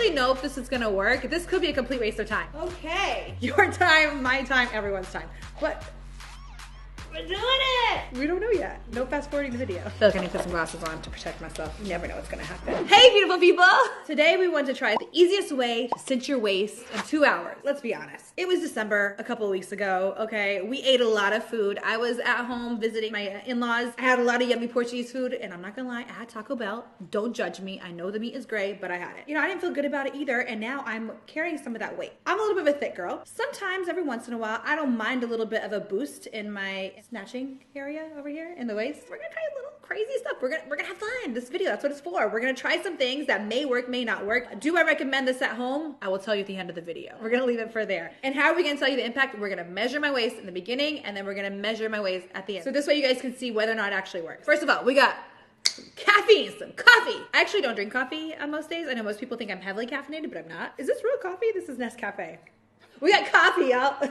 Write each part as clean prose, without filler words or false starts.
really know if this is gonna work. This could be a complete waste of time. Okay, your time, my time, everyone's time. But we're doing it! We don't know yet. No fast forwarding the video. I feel like I need to put some glasses on to protect myself. You never know what's gonna happen. Hey, beautiful people! Today we want to try the easiest way to cinch your waist in 2 hours. Let's be honest. It was December a couple of weeks ago, okay? We ate a lot of food. I was at home visiting my in-laws. I had a lot of yummy Portuguese food, and I'm not gonna lie, I had Taco Bell. Don't judge me. I know the meat is great, but I had it. You know, I didn't feel good about it either, and now I'm carrying some of that weight. I'm a little bit of a thick girl. Sometimes, every once in a while, I don't mind a little bit of a boost in my snatching area over here in the waist. We're gonna try a little crazy stuff. We're gonna have fun. This video, that's what it's for. We're gonna try some things that may work, may not work. Do I recommend this at home? I will tell you at the end of the video. We're gonna leave it for there. And how are we gonna tell you the impact? We're gonna measure my waist in the beginning, and then we're gonna measure my waist at the end. So this way you guys can see whether or not it actually works. First of all, we got caffeine, some coffee. I actually don't drink coffee on most days. I know most people think I'm heavily caffeinated, but I'm not. Is this real coffee? This is Nescafe. We got coffee, y'all.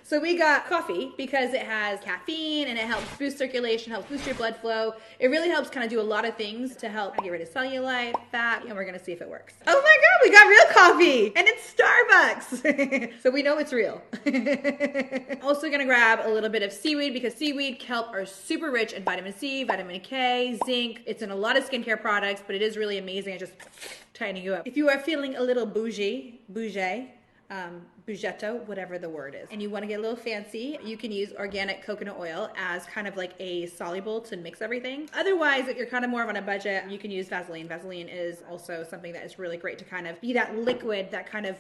So we got coffee because it has caffeine and it helps boost circulation, helps boost your blood flow. It really helps kind of do a lot of things to help get rid of cellulite, fat, and we're gonna see if it works. Oh my God, we got real coffee and it's Starbucks. So we know it's real. Also gonna grab a little bit of seaweed because seaweed, kelp are super rich in vitamin C, vitamin K, zinc. It's in a lot of skincare products, but it is really amazing at just tightening you up. If you are feeling a little bougetto, whatever the word is, and you want to get a little fancy, you can use organic coconut oil as kind of like a soluble to mix everything. Otherwise, if you're kind of more on a budget, you can use Vaseline. Vaseline is also something that is really great to kind of be that liquid that kind of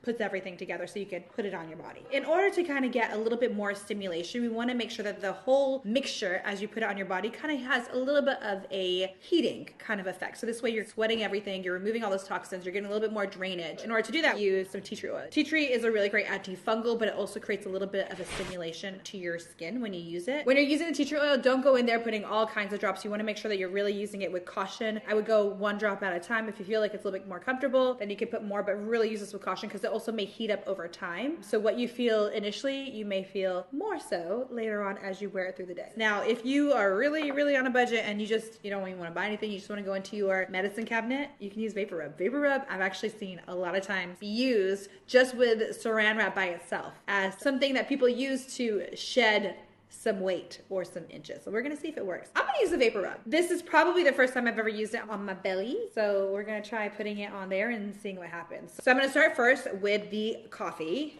puts everything together so you can put it on your body. In order to kind of get a little bit more stimulation, we want to make sure that the whole mixture, as you put it on your body, kind of has a little bit of a heating kind of effect. So this way you're sweating everything, you're removing all those toxins, you're getting a little bit more drainage. In order to do that, use some tea tree oil. Tea tree is a really great antifungal, but it also creates a little bit of a stimulation to your skin when you use it. When you're using the tea tree oil, don't go in there putting all kinds of drops. You want to make sure that you're really using it with caution. I would go 1 drop at a time. If you feel like it's a little bit more comfortable, then you can put more, but really use this with caution because it also may heat up over time. So what you feel initially, you may feel more so later on as you wear it through the day. Now, if you are really, really on a budget and you don't even want to buy anything, you just want to go into your medicine cabinet, you can use Vapor Rub. Vapor Rub, I've actually seen a lot of times be used just with saran wrap by itself as something that people use to shed some weight or some inches. So we're gonna see if it works. I'm gonna use the Vapor Rub. This is probably the first time I've ever used it on my belly. So we're gonna try putting it on there and seeing what happens. So I'm gonna start first with the coffee.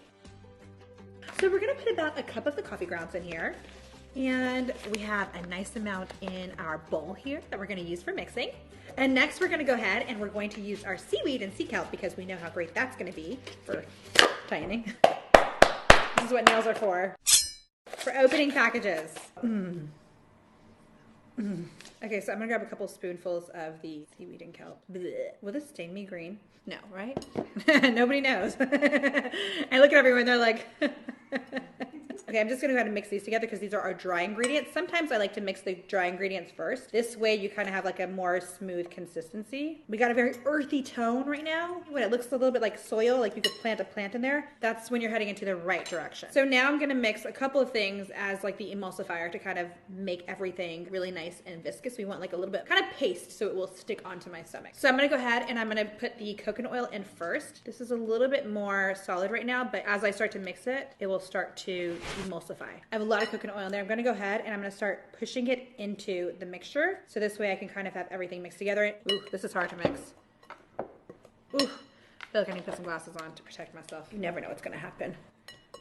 So we're gonna put about a cup of the coffee grounds in here. And we have a nice amount in our bowl here that we're gonna use for mixing. And next we're gonna go ahead and we're going to use our seaweed and sea kelp because we know how great that's gonna be for tightening. This is what nails are for opening packages. Okay, so I'm gonna grab a couple spoonfuls of the seaweed and kelp. Blech. Will this stain me green? No, right? Nobody knows. I look at everyone, they're like, okay, I'm just gonna go ahead and mix these together because these are our dry ingredients. Sometimes I like to mix the dry ingredients first. This way you kind of have like a more smooth consistency. We got a very earthy tone right now. When it looks a little bit like soil, like you could plant a plant in there, that's when you're heading into the right direction. So now I'm gonna mix a couple of things as like the emulsifier to kind of make everything really nice and viscous. We want like a little bit kind of paste so it will stick onto my stomach. So I'm gonna go ahead and I'm gonna put the coconut oil in first. This is a little bit more solid right now, but as I start to mix it, it will start to emulsify. I have a lot of coconut oil in there. I'm gonna go ahead and I'm gonna start pushing it into the mixture. So this way I can kind of have everything mixed together. Ooh, this is hard to mix. Ooh, I feel like I need to put some glasses on to protect myself. You never know what's gonna happen.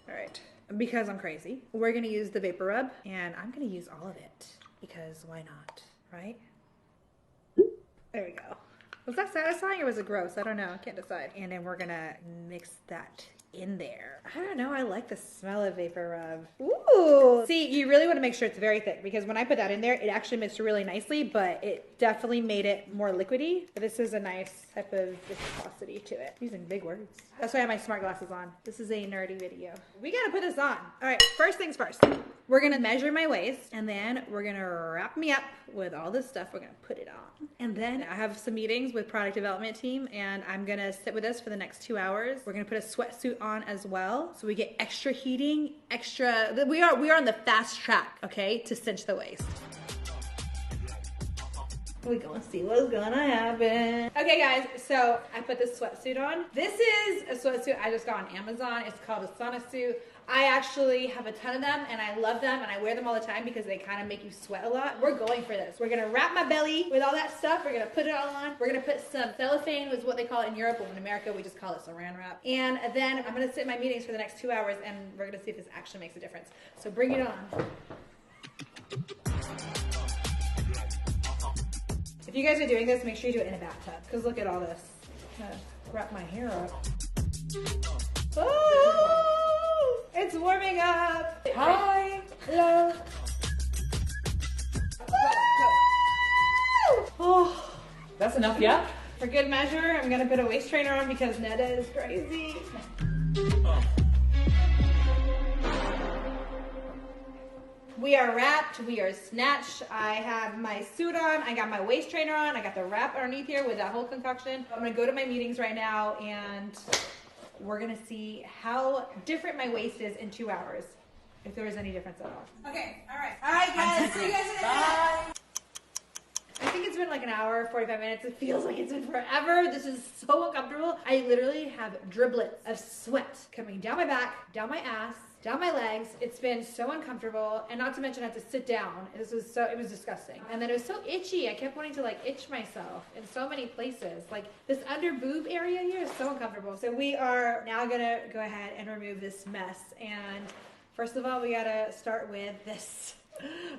All right, because I'm crazy, we're gonna use the Vapor Rub and I'm gonna use all of it because why not, right? There we go. Was that satisfying or was it gross? I don't know, I can't decide. And then we're gonna mix that in there. I don't know, I like the smell of Vapor Rub. Ooh! See, you really want to make sure it's very thick because when I put that in there, it actually mixed really nicely, but it definitely made it more liquidy. But this is a nice type of viscosity to it. I'm using big words. That's why I have my smart glasses on. This is a nerdy video. We gotta put this on. All right, first things first. We're gonna measure my waist and then we're gonna wrap me up with all this stuff. We're gonna put it on. And then I have some meetings with product development team and I'm gonna sit with this for the next 2 hours. We're gonna put a sweatsuit on as well. So we get extra heating, we are on the fast track, okay, to cinch the waist. We're gonna see what's gonna happen. Okay guys, so I put this sweatsuit on. This is a sweatsuit I just got on Amazon. It's called a sauna suit. I actually have a ton of them and I love them and I wear them all the time because they kind of make you sweat a lot. We're going for this. We're gonna wrap my belly with all that stuff. We're gonna put it all on. We're gonna put some cellophane, is what they call it in Europe, but in America we just call it saran wrap. And then I'm gonna sit in my meetings for the next 2 hours and we're gonna see if this actually makes a difference. So bring it on. If you guys are doing this, make sure you do it in a bathtub because look at all this. I'm gonna wrap my hair up. Oh, it's warming up. Hi, hello. Oh, That's enough, yeah? for good measure, I'm gonna put a waist trainer on because Neda is crazy. We are wrapped, we are snatched. I have my suit on, I got my waist trainer on, I got the wrap underneath here with that whole concoction. I'm gonna go to my meetings right now and we're gonna see how different my waist is in 2 hours. If there is any difference at all. Okay, all right guys, see you guys in a minute. I think it's been like an hour, 45 minutes. It feels like it's been forever. This is so uncomfortable. I literally have driblets of sweat coming down my back, down my ass, down my legs. It's been so uncomfortable, and not to mention I had to sit down. It was disgusting. And then it was so itchy. I kept wanting to like itch myself in so many places. Like this under boob area here is so uncomfortable. So we are now gonna go ahead and remove this mess. And first of all, we gotta start with this,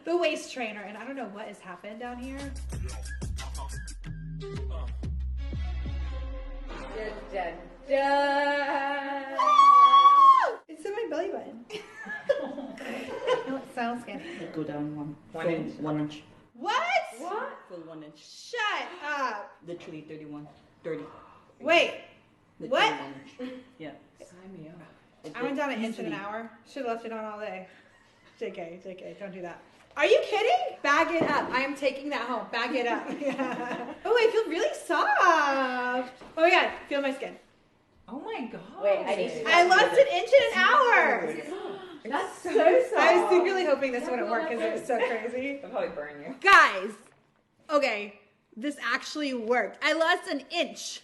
the waist trainer. And I don't know what has happened down here. Dun, dun, dun. It's in my belly button. Oh, it sounds skinny. Go down one inch. 1 inch. What? Full 1 inch. Shut up. Literally 31. 30. Wait. Literally What? 1 inch. Yeah. Sign me up. I went down an inch in an hour. Should have left it on all day. JK, don't do that. Are you kidding? Bag it up. I am taking that home. Bag it up. Oh, I feel really soft. Oh my God, feel my skin. Oh my god. Wait, I need to- I lost an inch in an hour. That's so soft. I was secretly hoping this wouldn't work because it was so crazy. I'll probably burn you. Guys, okay, this actually worked. I lost an inch.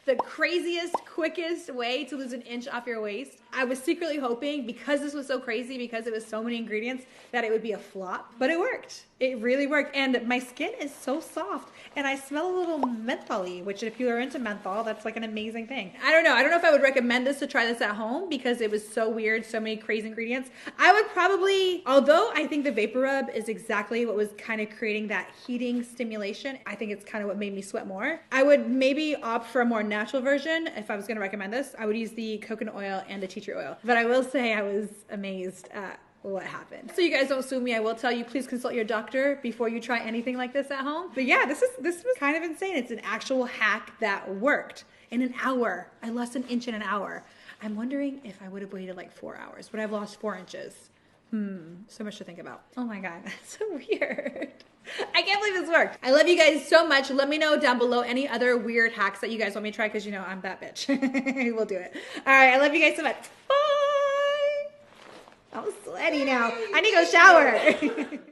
The craziest, quickest way to lose an inch off your waist. I was secretly hoping, because this was so crazy, because it was so many ingredients, that it would be a flop. But it worked. It really worked. And my skin is so soft. And I smell a little menthol-y, which if you are into menthol, that's like an amazing thing. I don't know if I would recommend this to try this at home because it was so weird, so many crazy ingredients. I would probably, although I think the vapor rub is exactly what was kind of creating that heating stimulation, I think it's kind of what made me sweat more. I would maybe opt for a more natural version. If I was going to recommend this, I would use the coconut oil and the tea tree oil. But I will say I was amazed at what happened. So you guys don't sue me, I will tell you, please consult your doctor before you try anything like this at home. But yeah, this was kind of insane. It's an actual hack that worked in an hour. I lost an inch in an hour. I'm wondering if I would have waited like 4 hours. Would I have lost 4 inches? So much to think about. Oh my God, that's so weird. I can't believe this worked. I love you guys so much. Let me know down below any other weird hacks that you guys want me to try because you know I'm that bitch. We'll do it. All right, I love you guys so much. Bye. I'm sweaty now. I need to go shower.